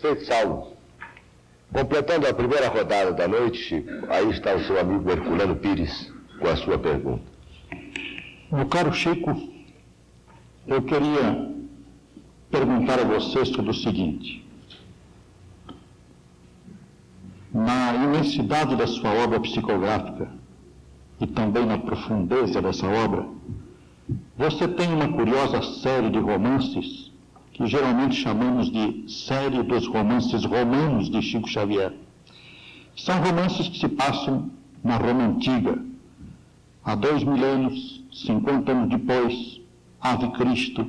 Feito, Saulo. Completando a primeira rodada da noite, Chico, aí está o seu amigo Herculano Pires com a sua pergunta. Meu caro Chico, eu queria perguntar a você sobre o seguinte. Na imensidade da sua obra psicográfica e também na profundeza dessa obra, você tem uma curiosa série de romances que geralmente chamamos de série dos romances romanos de Chico Xavier. São romances que se passam na Roma Antiga, há 2000 anos, 50 anos depois, Ave Cristo,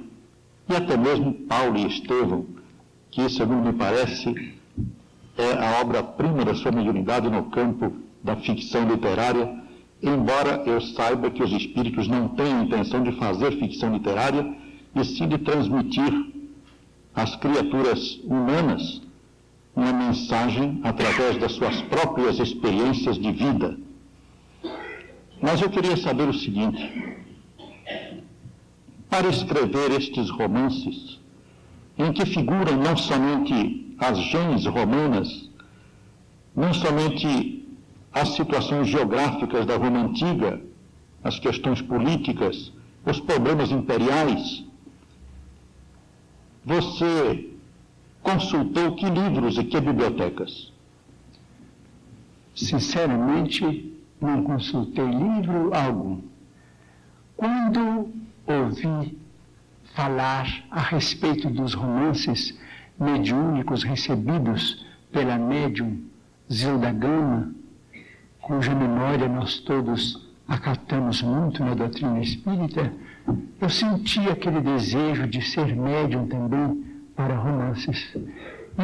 e até mesmo Paulo e Estevão, que, segundo me parece, é a obra-prima da sua mediunidade no campo da ficção literária, embora eu saiba que os espíritos não têm a intenção de fazer ficção literária, e sim de transmitir às criaturas humanas uma mensagem através das suas próprias experiências de vida. Mas eu queria saber o seguinte: para escrever estes romances, em que figuram não somente as gens romanas, não somente as situações geográficas da Roma Antiga, as questões políticas, os problemas imperiais, você consultou que livros e que bibliotecas? Sinceramente, não consultei livro algum. Quando ouvi falar a respeito dos romances mediúnicos recebidos pela médium Zilda Gama, cuja memória nós todos acatamos muito na doutrina espírita, eu senti aquele desejo de ser médium também para romances.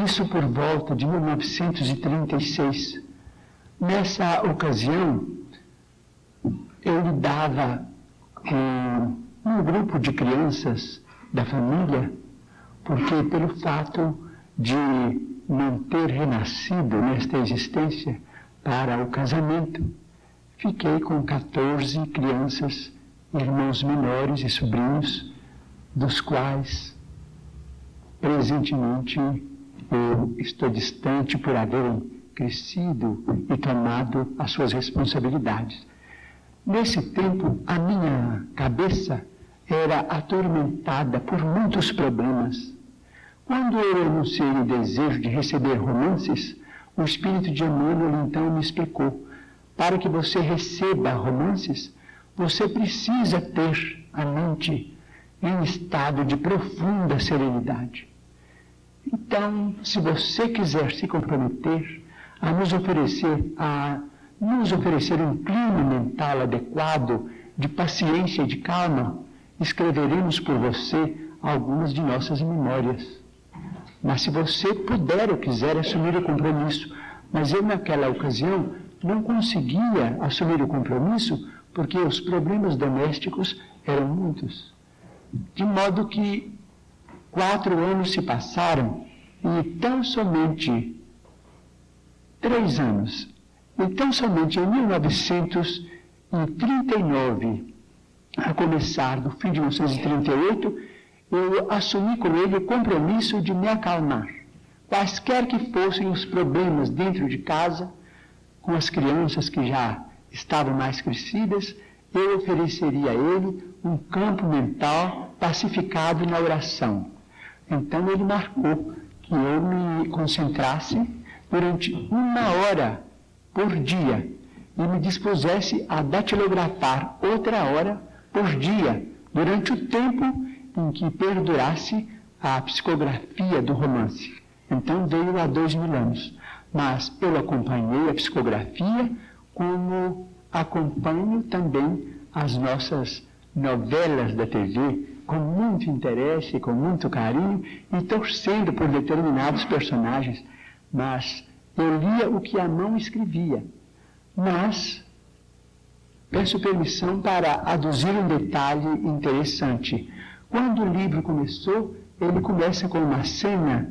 Isso por volta de 1936. Nessa ocasião, eu lidava com um grupo de crianças da família, porque pelo fato de não ter renascido nesta existência para o casamento, fiquei com 14 crianças, irmãos menores e sobrinhos, dos quais, presentemente, eu estou distante por haverem crescido e tomado as suas responsabilidades. Nesse tempo, a minha cabeça era atormentada por muitos problemas. Quando eu anunciei o desejo de receber romances, o Espírito de Emmanuel então me explicou: para que você receba romances, você precisa ter a mente em estado de profunda serenidade. Então, se você quiser se comprometer a nos oferecer um clima mental adequado de paciência e de calma, escreveremos por você algumas de nossas memórias. Mas se você puder ou quiser assumir o compromisso, mas eu naquela ocasião não conseguia assumir o compromisso porque os problemas domésticos eram muitos. De modo que 4 anos se passaram e tão somente 3 anos, e tão somente em 1939, a começar do fim de 1938, eu assumi com ele o compromisso de me acalmar. Quaisquer que fossem os problemas dentro de casa, com as crianças que já estavam mais crescidas, eu ofereceria a ele um campo mental pacificado na oração. Então ele marcou que eu me concentrasse durante 1 hora por dia e me dispusesse a datilografar outra hora por dia, durante o tempo em que perdurasse a psicografia do romance. Então veio há 2000 anos. Mas eu acompanhei a psicografia como acompanho também as nossas novelas da TV, com muito interesse, com muito carinho e torcendo por determinados personagens. Mas eu lia o que a mão escrevia. Mas peço permissão para aduzir um detalhe interessante. Quando o livro começou, ele começa com uma cena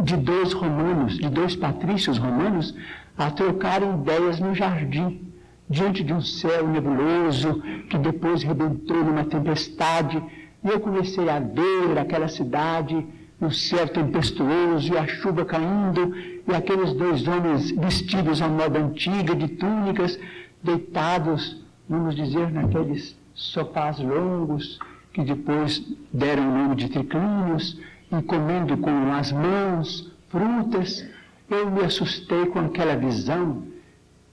de 2 romanos, de 2 patrícios romanos, a trocarem ideias no jardim, diante de um céu nebuloso, que depois rebentou numa tempestade, e eu comecei a ver aquela cidade o céu tempestuoso e a chuva caindo, e aqueles dois homens vestidos à moda antiga, de túnicas, deitados, vamos dizer, naqueles sofás longos, que depois deram o nome de triclínios, e comendo com as mãos frutas. Eu me assustei com aquela visão,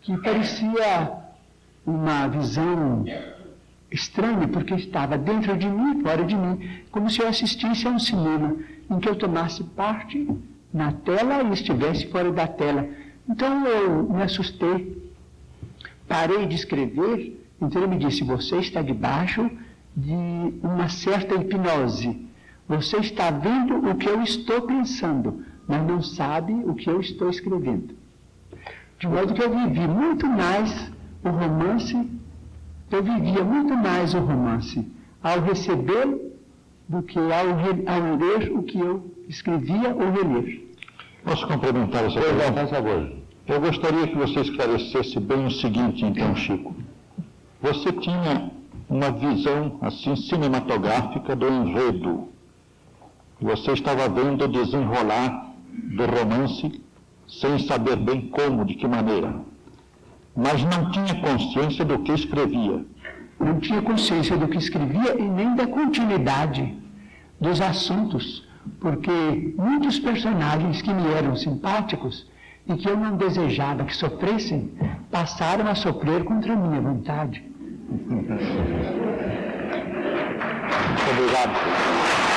que parecia uma visão estranha, porque estava dentro de mim, fora de mim, como se eu assistisse a um cinema, em que eu tomasse parte na tela e estivesse fora da tela. Então eu me assustei, parei de escrever, então ele me disse: você está debaixo de uma certa hipnose, você está vendo o que eu estou pensando, mas não sabe o que eu estou escrevendo. De modo que eu vivi muito mais o romance, eu vivia muito mais o romance ao receber do que ao ler o que eu escrevia ou reler. Posso complementar essa pergunta? Por favor. Eu gostaria que você esclarecesse bem o seguinte, então, Chico. Você tinha uma visão, assim, cinematográfica do enredo. Você estava vendo o desenrolar do romance sem saber bem como, de que maneira. Mas não tinha consciência do que escrevia. Não tinha consciência do que escrevia e nem da continuidade dos assuntos, porque muitos personagens que me eram simpáticos e que eu não desejava que sofressem, passaram a sofrer contra a minha vontade. Muito obrigado.